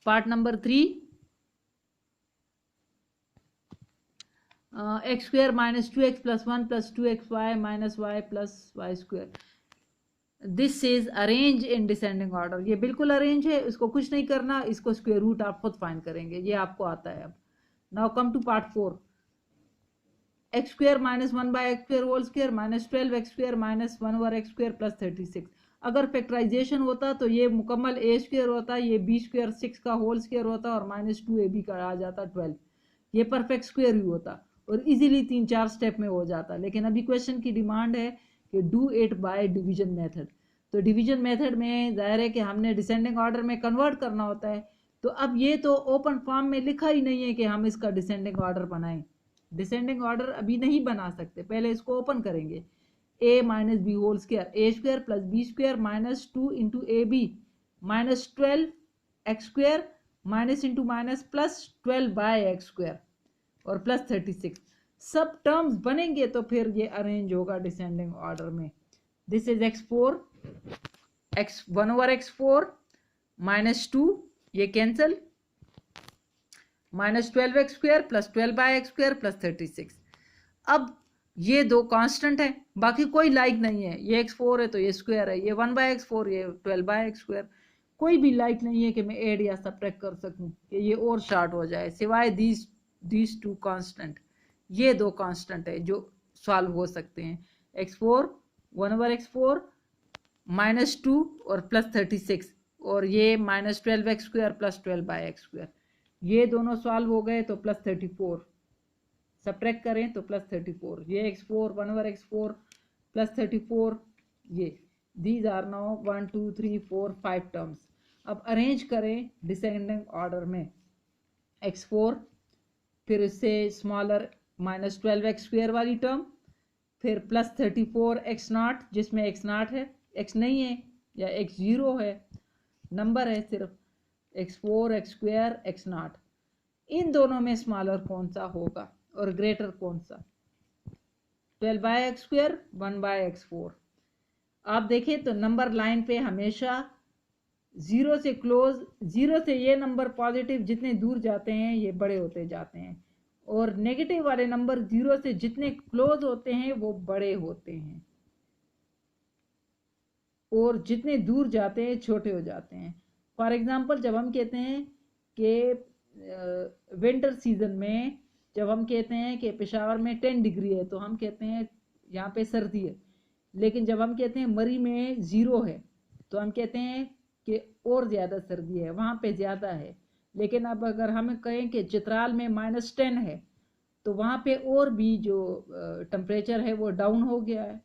Part number 3, x square minus 2x plus 1 plus 2xy minus y plus y square, this is arrange in descending order. ये बिल्कुल arrange है, इसको कुछ नहीं करना, इसको स्क्वायर रूट आप खुद फाइंड करेंगे, ये आपको आता है। अब now come to part 4, x square minus 1 by x square whole square minus 12 x square minus 1 over x square plus 36। अगर फैक्टराइजेशन होता तो ये मुकम्मल ए स्क्वेयर होता, ये बी स्क्वेयर 6 का होल स्क्वेयर होता और माइनस 2ab का आ जाता 12, ये परफेक्ट स्क्वेयर ही होता और इजीली 3-4 स्टेप में हो जाता। लेकिन अभी क्वेश्चन की डिमांड है कि do it by division method. तो डिवीजन मेथड में जाहिर है कि हमने डिसेंडिंग ऑर्डर में कन्वर्ट करना होता है। तो अब ये तो ओपन फॉर्म में लिखा ही नहीं है कि हम इसका डिसेंडिंग ऑर्डर बनाएं। डिसेंडिंग ऑर्डर अभी नहीं बना सकते, पहले इसको ओपन करेंगे। a minus b whole square, a square plus b square minus 2 into a b minus 12 x square minus into minus plus 12 by x square और प्लस 36। सब टर्म्स बनेंगे तो फिर ये अरेंज होगा डिसेंडिंग ऑर्डर में। This is x4, x1 over x4 minus 2, ये cancel, minus 12 x square plus 12 by x square plus 36। अब ये दो कांस्टेंट है, बाकी कोई लाइक नहीं है, ये x4 है तो ये स्क्वायर है, ये 1 बाय x4, ये 12 बाय एक्स स्क्वायर, कोई भी लाइक नहीं है कि मैं ऐड या सब्ट्रैक्ट कर सकूं कि ये और शार्ट हो जाए, सिवाय दीज टू कांस्टेंट। ये दो कांस्टेंट है जो सॉल्व हो सकते हैं, x4 1 ओवर x4 माइनस 2 और प्लस 36 और ये minus 12 x square plus 12 by x square, ये दोनों सॉल्व हो गए तो प्लस 34, सब्ट्रैक्ट करें तो प्लस 34, ये x4 1 ओवर x4 प्लस 34, ये दीज आर नाउ 1 2 3 4 5 टर्म्स। अब अरेंज करें डिसेंडिंग ऑर्डर में, x4 फिर इससे स्मॉलर माइनस 12 एक्स स्क्वायर वाली टर्म, फिर प्लस 34 एक्स नॉट जिसमें एक्स नॉट है, एक्स नहीं है या एक्स जीरो है, नंबर है सिर्फ, x4 x square x not, इन दोनों में स्मॉलर कौन सा होगा और ग्रेटर कौन सा, 12 by x square 1 bye x4। आप देखें तो नंबर लाइन पे हमेशा जीरो से क्लोज, जीरो से ये नंबर पॉजिटिव जितने दूर जाते हैं ये बड़े होते जाते हैं और नेगेटिव वाले नंबर जीरो से जितने क्लोज होते हैं वो बड़े होते हैं और जितने दूर जाते हैं छोटे हो जाते हैं। फॉर एग्जांपल जब हम कहते हैं कि विंटर सीजन में जब हम कहते हैं कि पेशावर में 10 डिग्री है तो हम कहते हैं यहाँ पे सर्दी है, लेकिन जब हम कहते हैं मरी में 0 है तो हम कहते हैं कि और ज़्यादा सर्दी है, वहाँ पे ज़्यादा है। लेकिन अब अगर हम कहें कि चित्राल में -10 है तो वहाँ पे और भी जो टेम्परेचर है वो डाउन हो गया है।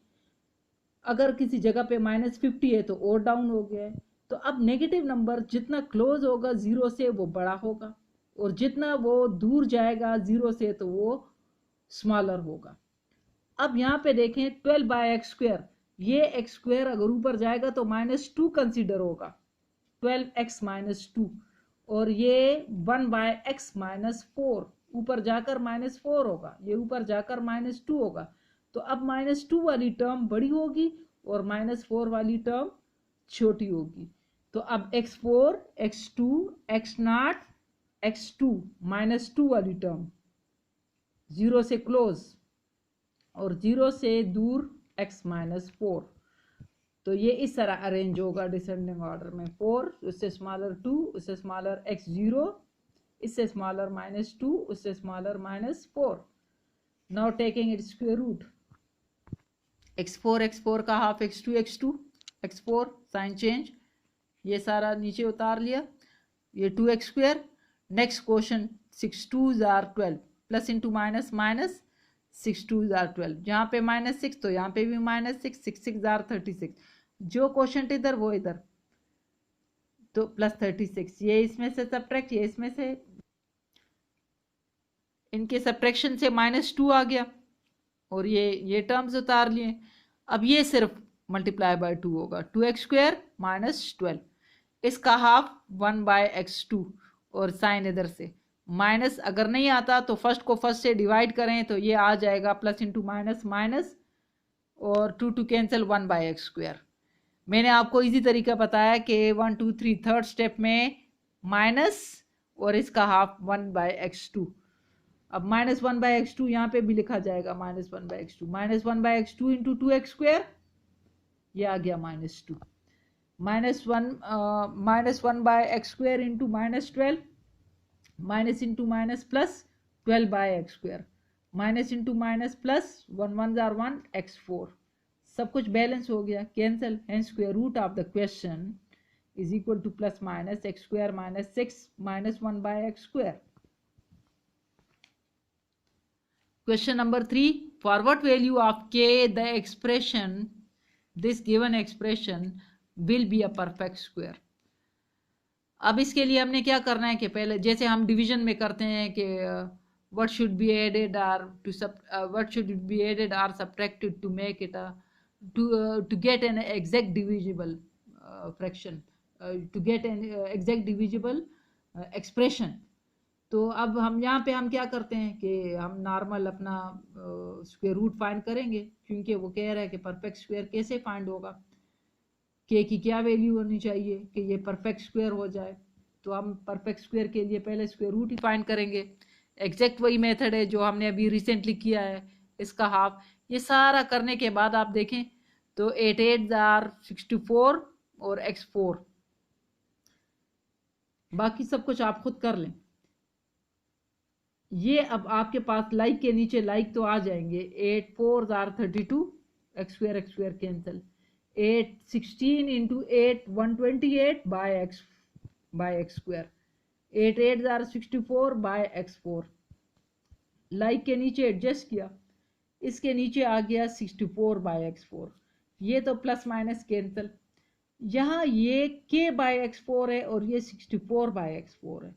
अगर किसी जगह पे -50 है तो और डाउन हो गया है। तो अब नेगेटिव नंबर जितना क्लोज होगा जीरो से वो बड़ा होगा और जितना वो दूर जाएगा जीरो से तो वो स्मॉलर होगा। अब यहाँ पे देखें 12 बाय एक्स स्क्वायर, ये एक्स स्क्वायर अगर ऊपर जाएगा तो -2 कंसीडर होगा, 12x माइनस 2, और ये 1 बाय एक्स माइनस 4 ऊपर जाकर -4 होगा, ये ऊपर जाकर -2 होगा। तो अब -2 वाली टर्म बड़ी होगी और -4 वाली टर्म छोटी होगी। तो अब x4 x2 x0 x2 -2 वाली टर्म जीरो से क्लोज और जीरो से दूर x -4, तो ये इस तरह अरेंज होगा डिसेंडिंग ऑर्डर में, 4 उससे स्मॉलर 2 उससे स्मॉलर x0 इससे स्मॉलर -2 उससे smaller -4। Now taking it square root, x4 का half x2 x4 sign change, ये सारा नीचे उतार लिया, ये 2x square. Next question 6 2s are 12 plus into minus minus 6 2s are 12, जहाँ पे -6 तो यहाँ पे भी -6, 6 6 are 36, जो क्वेश्चन इधर वो इधर, तो प्लस 36, ये इसमें से सब्ट्रैक्ट, ये इसमें से, इनके सब्ट्रैक्शन से -2 आ गया और ये टर्म्स उतार लिए। अब ये सिर्फ मल्टीप्लाई बाय 2 होगा, 2x स्क्वायर -12, इसका हाफ 1 बाय x2 और साइन इधर से माइनस, अगर नहीं आता तो फर्स्ट को फर्स्ट से डिवाइड करें तो ये आ जाएगा प्लस इंटू माइनस माइनस और 2 2 कैंसिल 1 बाय एक्स स्क्वायर। मैंने आपको इजी तरीका बताया कि 1 2 3 थर्ड स्टेप में माइनस और इसका हाफ 1/x2। अब -1/x2 यहाँ पे भी लिखा जाएगा -1/x2, -1/x2 इंटू 2x², ये आ गया -2, -1/x² into -12, minus into minus plus 12/x², minus into minus plus 1 1 are 1 x4, सब कुछ बैलेंस हो गया, cancel, hence square root of the question is equal to plus minus x² minus 6 minus 1/x². Question number 3. For what value of k the expression, this given expression will be a perfect square. अब इसके लिए हमने क्या करना है कि पहले जैसे हम डिवीजन में करते हैं कि what should be added or what should be added or subtracted to make it to get an exact divisible fraction, to get an exact divisible expression. तो अब हम यहाँ पे हम क्या करते हैं कि हम नॉर्मल अपना स्क्वायर रूट फाइंड करेंगे, क्योंकि वो कह रहा है कि परफेक्ट स्क्वायर कैसे फाइंड होगा, के की क्या वैल्यू होनी चाहिए कि ये परफेक्ट स्क्वायर हो जाए। तो हम परफेक्ट स्क्वायर के लिए पहले स्क्वायर रूट ही फाइंड करेंगे। एग्जैक्ट वही मेथड है जो हमने अभी रिसेंटली किया है, इसका हाफ। ये सारा करने के बाद आप देखें तो 8 8 आर 64 और x4, बाकी सब कुछ आप खुद कर लें। ये अब आपके पास लाइक के नीचे लाइक तो आ जाएंगे, 8 4 आर 32, x² कैंसिल, 8 16 into 8 128 by x², 8 8 are 64 by x4, like के नीचे एडजस्ट किया, इसके नीचे आ गया 64 बाय x4, ये तो प्लस माइनस कैंसिल। यहाँ ये k बाय x4 है और ये 64 बाय x4 है,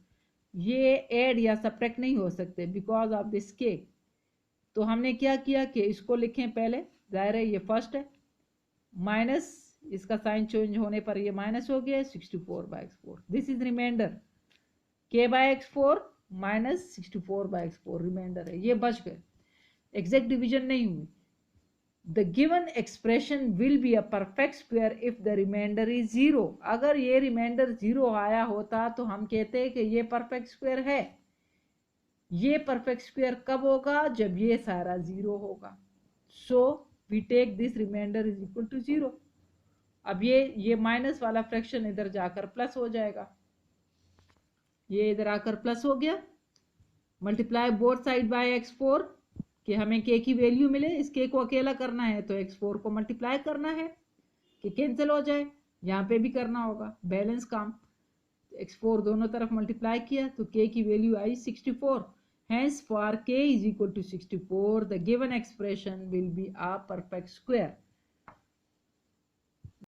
ये ऐड या सब्ट्रैक्ट नहीं हो सकते बिकॉज ऑफ दिस k। तो हमने क्या किया कि इसको लिखें पहले, जाहिर है ये फर्स्ट है, माइनस इसका साइन चेंज होने पर ये माइनस हो गया 64 by x4, this is reminder, k by x4 minus 64 by x4 reminder है, ये बच गए, एग्जैक्ट डिवीजन नहीं हुई। The given expression will be a perfect square if the remainder is 0. अगर ये रिमाइंडर 0 आया होता तो हम कहते हैं कि ये परफेक्ट स्क्वायर है। ये परफेक्ट स्क्वायर कब होगा, जब ये सारा 0 होगा। So we take this reminder is equal to 0। अब ये माइनस वाला फ्रैक्शन इधर जाकर प्लस हो जाएगा, ये इधर आकर प्लस हो गया, multiply both side by x4 कि हमें k की वैल्यू मिले। इस k को अकेला करना है तो x4 को मल्टीप्लाई करना है कि कैंसिल हो जाए, यहाँ पे भी करना होगा बैलेंस काम। x4 दोनों तरफ मल्टीप्लाई किया तो k की value I 64। Hence for k is equal to 64 the given expression will be a perfect square.